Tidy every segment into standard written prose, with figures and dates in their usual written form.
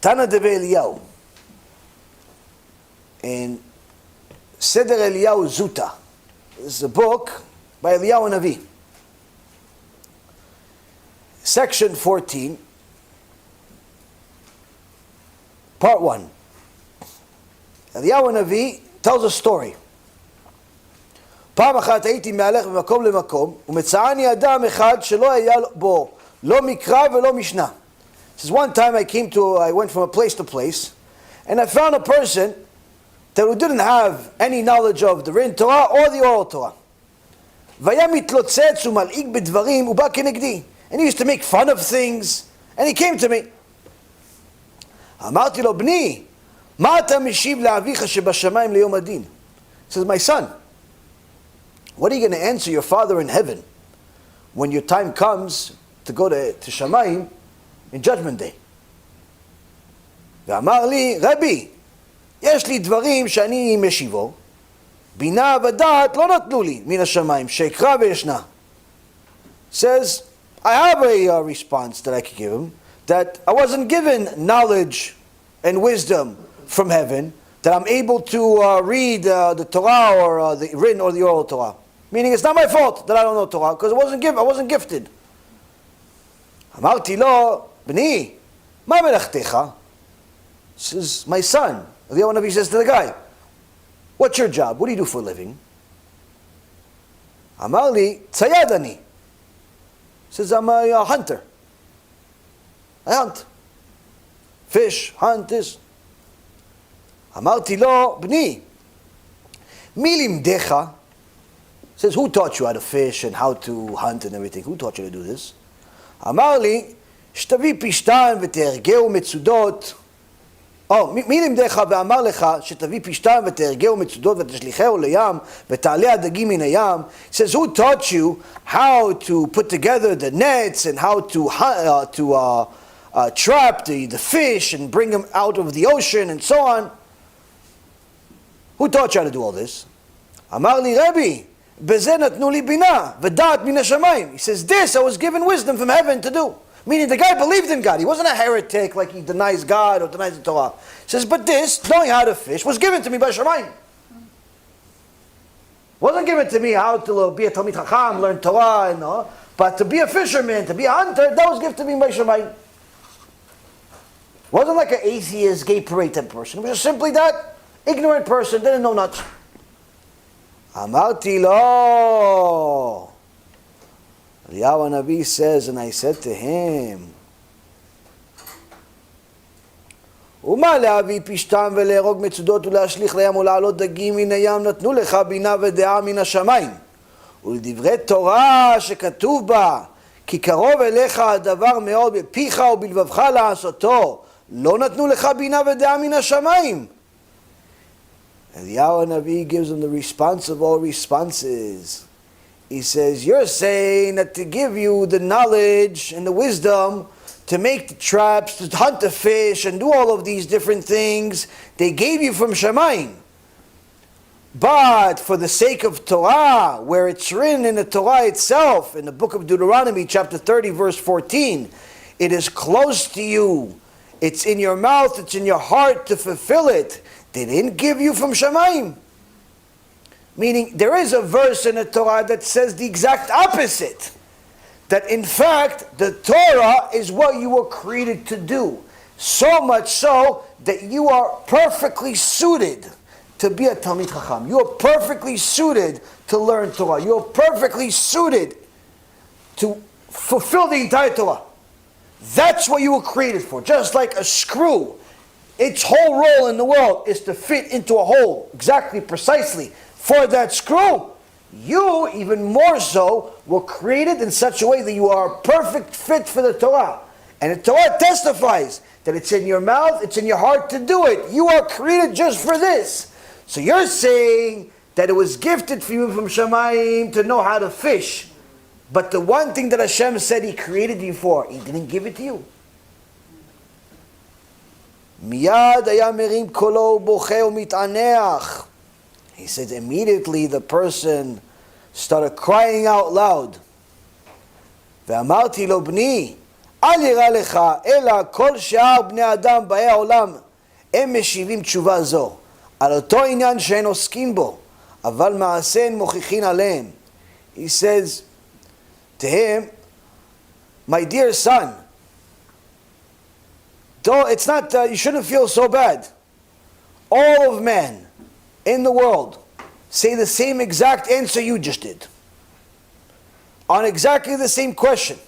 Tana Deve Eliyahu. In Seder Eliyahu Zuta. This is a book by Eliyahu Navi. Section 14, part 1. Eliyahu Navi tells a story. פעם אחת הייתי מהלך ממקום למקום, ומצאני אדם אחד שלא היה בו לא מקרא ולא משנה. Says one time I went from a place to place, and I found a person that didn't have any knowledge of the written Torah or the oral Torah. והיה מתלוצץ ומלעיג בדברים ובא כנגדי. And he used to make fun of things, and he came to me. אמרתי לו, בני, מה אתה משיב לאביך שבשמיים ליום הדין? He says, my son, what are you going to answer your father in heaven when your time comes to go to Shamayim in Judgment Day? ואמר לי, רבי, יש לי דברים שאני משיבו, בינה ודעת לא נתנו לי מן השמיים, שיקרא וישנה. Says, I have a response that I could give him, that I wasn't given knowledge and wisdom from heaven, that I'm able to read the Torah or the written or the oral Torah. Meaning it's not my fault that I don't know Torah, because I wasn't gifted. אמרתי לו, בני, מה מלאכתך? Says, my son. The Navi says to the guy, what's your job? What do you do for a living? אמר לי, צייד אני. Says, I'm a hunter. I hunt. Fish, hunt, this. אמרתי לו, בני, מי לימדך? Says, who taught you how to fish and how to hunt and everything? Who taught you to do this? אמר לי, שתביא פשטן ותהרגהו מצודות. מי לימדך ואמר לך שתביא פשטן ותהרגהו מצודות ותשליחהו לים ותעלה הדגים מן הים? Says, who taught you how to put together the nets and how to trap the fish and bring them out of the ocean and so on? Who taught you how to do all this? אמר לי, רבי, בזה נתנו לי בינה ודעת מן השמיים. He says, this I was given wisdom from heaven to do. Meaning the guy believed in God. He wasn't a heretic like he denies God or denies the Torah. He says, but this, knowing how to fish, was given to me by Shemayim. Wasn't given to me how to be a Talmid Chacham, learn Torah, and all. But to be a fisherman, to be a hunter, that was given to me by Shemayim. Wasn't like an atheist, gay parade type person. It was just simply that ignorant person, didn't know much. אמרתי לו. Eliyahu Navi says, and I said to him, ומה להביא פשטן ולהרוג מצודות ולהשליך לים ולעלות דגים מן הים נתנו לך בינה ודעה מן השמיים ולדברי תורה שכתוב בה כי קרוב אליך הדבר מאוד בפיך ובלבבך לעשותו לא נתנו לך בינה ודעה מן השמיים. Eliyahu Navi gives him the response of all responses. He says, you're saying that to give you the knowledge and the wisdom to make the traps, to hunt the fish, and do all of these different things, they gave you from Shemayim. But for the sake of Torah, where it's written in the Torah itself, in the book of Deuteronomy, chapter 30, verse 14, it is close to you, it's in your mouth, it's in your heart to fulfill it. They didn't give you from Shemayim. Meaning, there is a verse in the Torah that says the exact opposite. That in fact, the Torah is what you were created to do. So much so that you are perfectly suited to be a Talmid Chacham. You are perfectly suited to learn Torah. You are perfectly suited to fulfill the entire Torah. That's what you were created for. Just like a screw, its whole role in the world is to fit into a hole, exactly, precisely, for that screw. You, even more so, were created in such a way that you are a perfect fit for the Torah. And the Torah testifies that it's in your mouth, it's in your heart to do it. You are created just for this. So you're saying that it was gifted for you from Shemayim to know how to fish. But the one thing that Hashem said He created you for, He didn't give it to you. Miyad haya merim kolo boche umit'aneach. He says immediately the person started crying out loud. Ve'amarti lo bni, אל ירא לך, אלא כל שאר בני אדם באי העולם, הם משיבים תשובה זו, על אותו עניין שאין עוסקים בו, אבל מעשה אין מוכיחין עליהם. He says to him, my dear son, it's not, you shouldn't feel so bad. All of men in the world say the same exact answer you just did, on exactly the same question,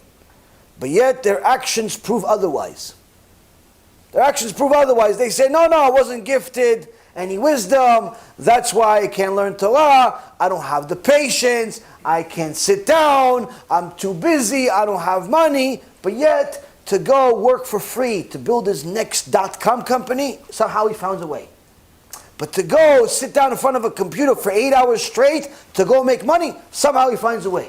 but yet their actions prove otherwise. Their actions prove otherwise. They say, no, I wasn't gifted any wisdom, that's why I can't learn Torah, I don't have the patience, I can't sit down, I'm too busy, I don't have money, but yet to go work for free, to build his next .com company, somehow he found a way. But to go sit down in front of a computer for 8 hours straight, to go make money, somehow he finds a way.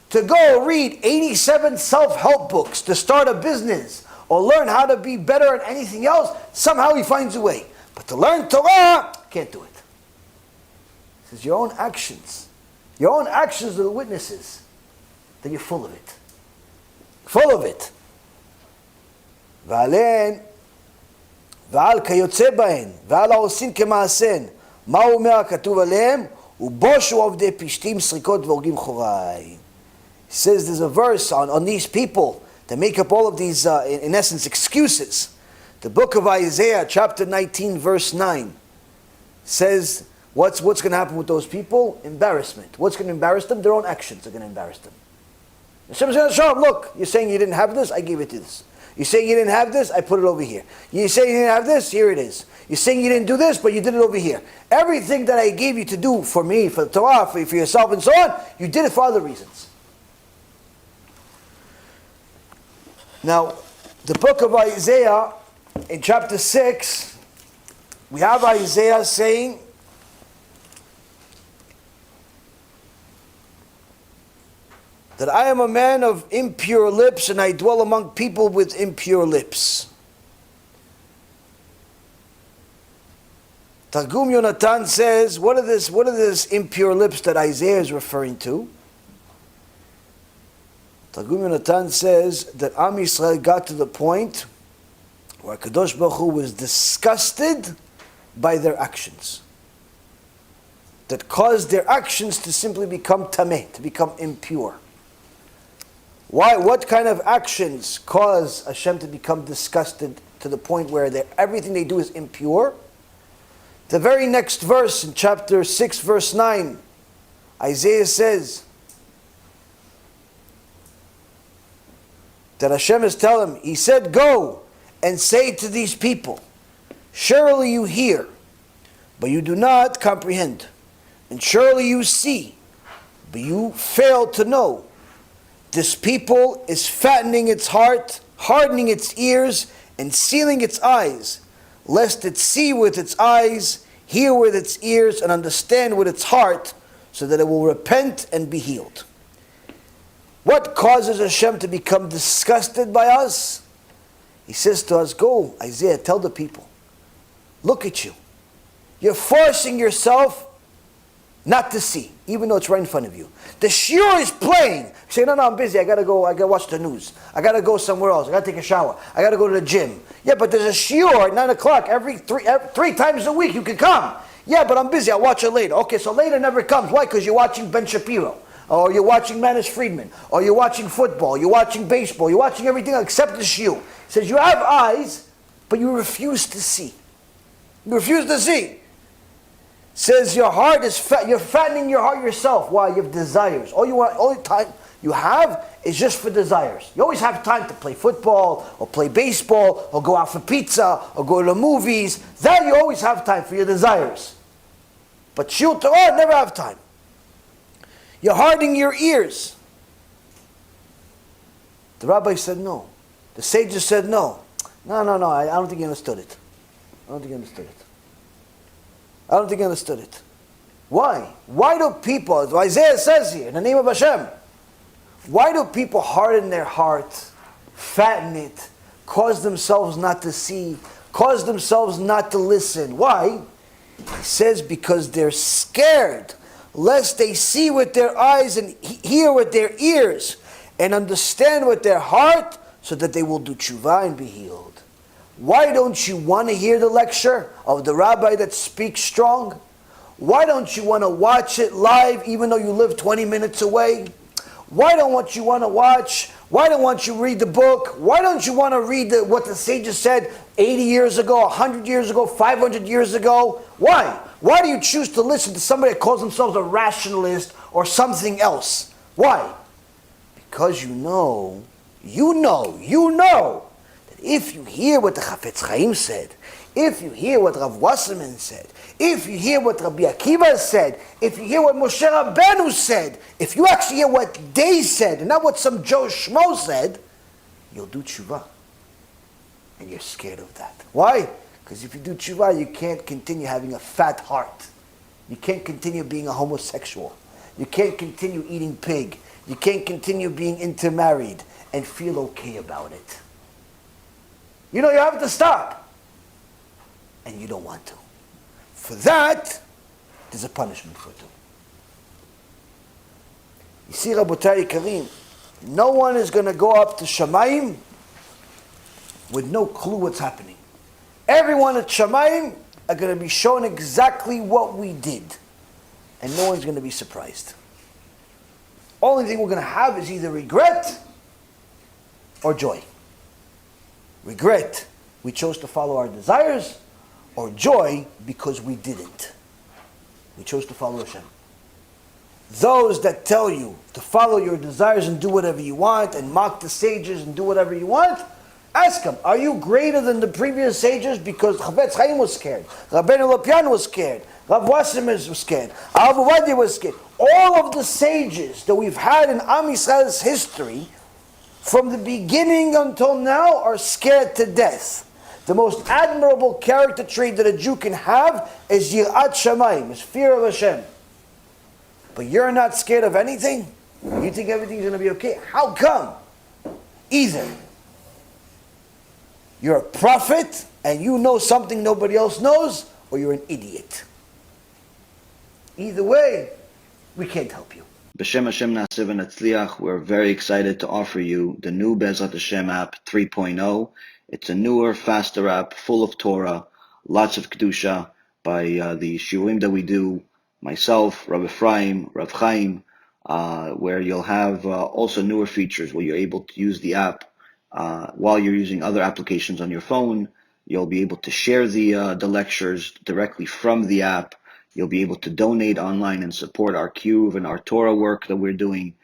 To go read 87 self-help books to start a business, or learn how to be better at anything else, somehow he finds a way. But to learn Torah, can't do it. He says, your own actions are the witnesses that you're full of it. Full of it. ועליהן, ועל כיוצא בהן, ועל העושים כמעשיהן, מה הוא אומר הכתוב עליהם? ובושו עובדי פשתים, סריקות והורגים חוראי. He says there's a verse on these people that make up all of these, in essence, excuses. The book of Isaiah, chapter 19, verse 9, says, what's going to happen with those people? Embarrassment. What's going to embarrass them? Their own actions are going to embarrass them. Hashem's going to show them, look, you're saying you didn't have this, I gave it to this. You're saying you didn't have this, I put it over here. You're saying you didn't have this, here it is. You're saying you didn't do this, but you did it over here. Everything that I gave you to do for me, for the Torah, for yourself and so on, you did it for other reasons. Now, the book of Isaiah, in chapter 6, we have Isaiah saying, that I am a man of impure lips and I dwell among people with impure lips. Targum Yonatan says, what are this impure lips that Isaiah is referring to? Targum Yonatan says that Am Yisrael got to the point where Kadosh Baruch Hu was disgusted by their actions, that caused their actions to simply become tameh, to become impure. Why? What kind of actions cause Hashem to become disgusted to the point where everything they do is impure? The very next verse in chapter 6, verse 9, Isaiah says that Hashem is telling him, he said, go and say to these people, surely you hear, but you do not comprehend. And surely you see, but you fail to know. This people is fattening its heart, hardening its ears, and sealing its eyes, lest it see with its eyes, hear with its ears, and understand with its heart, so that it will repent and be healed. What causes Hashem to become disgusted by us? He says to us, go, Isaiah, tell the people, look at you. You're forcing yourself not to see, even though it's right in front of you. The Shiur is playing. You say, no, I'm busy, I gotta watch the news. I gotta go somewhere else, I gotta take a shower, I gotta go to the gym. Yeah, but there's a Shiur at 9 o'clock every three times a week, you can come. Yeah, but I'm busy, I'll watch it later. Okay, so later never comes. Why? Because you're watching Ben Shapiro, or you're watching Manish Friedman, or you're watching football, you're watching baseball, you're watching everything except the Shiur. He says, you have eyes, but you refuse to see. You refuse to see. Says your heart is fat. You're fattening your heart yourself. Why? You have desires. All the time you have is just for desires. You always have time to play football, or play baseball, or go out for pizza, or go to the movies. That you always have time for your desires. But Shiur Torah, never have time. You're hardening your ears. The rabbi said no. The sages said no. No, I don't think he understood it. I don't think he understood it. Why? Why do people, as Isaiah says here, in the name of Hashem, why do people harden their heart, fatten it, cause themselves not to see, cause themselves not to listen? Why? He says because they're scared, lest they see with their eyes and hear with their ears and understand with their heart, so that they will do tshuva and be healed. Why don't you want to hear the lecture of the rabbi that speaks strong? Why don't you want to watch it live even though you live 20 minutes away? Why don't you want to watch? Why don't you read the book? Why don't you want to read what the sages said 80 years ago, 100 years ago, 500 years ago? Why? Why do you choose to listen to somebody that calls themselves a rationalist or something else? Why? Because you know that if you hear what the Chafetz Chaim said, if you hear what Rav Wasserman said, if you hear what Rabbi Akiva said, if you hear what Moshe Rabbeinu said, if you actually hear what they said, and not what some Joe Schmo said, you'll do tshuva. And you're scared of that. Why? Because if you do tshuva, you can't continue having a fat heart. You can't continue being a homosexual. You can't continue eating pig. You can't continue being intermarried and feel okay about it. You have to stop. And you don't want to. For that, there's a punishment for it too. You see, Rabotai Karim, no one is going to go up to Shamayim with no clue what's happening. Everyone at Shamayim are going to be shown exactly what we did. And no one's going to be surprised. Only thing we're going to have is either regret or joy. Regret, we chose to follow our desires, or joy, because we didn't. We chose to follow Hashem. Those that tell you to follow your desires and do whatever you want, and mock the sages and do whatever you want, ask them, are you greater than the previous sages? Because Chafetz Chaim was scared, Rabbeinu Lopian was scared, Rav Wasserman was scared, Rav Ovadia was scared. All of the sages that we've had in Am Yisrael's history, from the beginning until now, are scared to death. The most admirable character trait that a Jew can have is Yirat Shamayim, is fear of Hashem. But you're not scared of anything? You think everything's going to be okay? How come? Either you're a prophet and you know something nobody else knows, or you're an idiot. Either way, we can't help you. B'Shem Hashem Na'aseh V'Natzliach, we're very excited to offer you the new Be'ezrat Hashem app 3.0. It's a newer, faster app, full of Torah, lots of Kedusha by the Shiurim that we do, myself, Rav Ephraim, Rav Chaim, where you'll have also newer features where you're able to use the app while you're using other applications on your phone. You'll be able to share the lectures directly from the app. You'll be able to donate online and support our Kiruv and our Torah work that we're doing.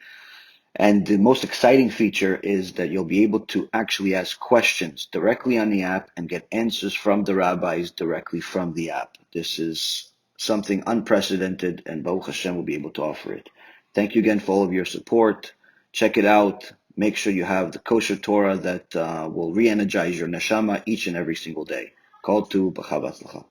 And the most exciting feature is that you'll be able to actually ask questions directly on the app and get answers from the rabbis directly from the app. This is something unprecedented, and Baruch Hashem will be able to offer it. Thank you again for all of your support. Check it out. Make sure you have the kosher Torah that will re-energize your neshama each and every single day. Call to B'chav Hatzlacha.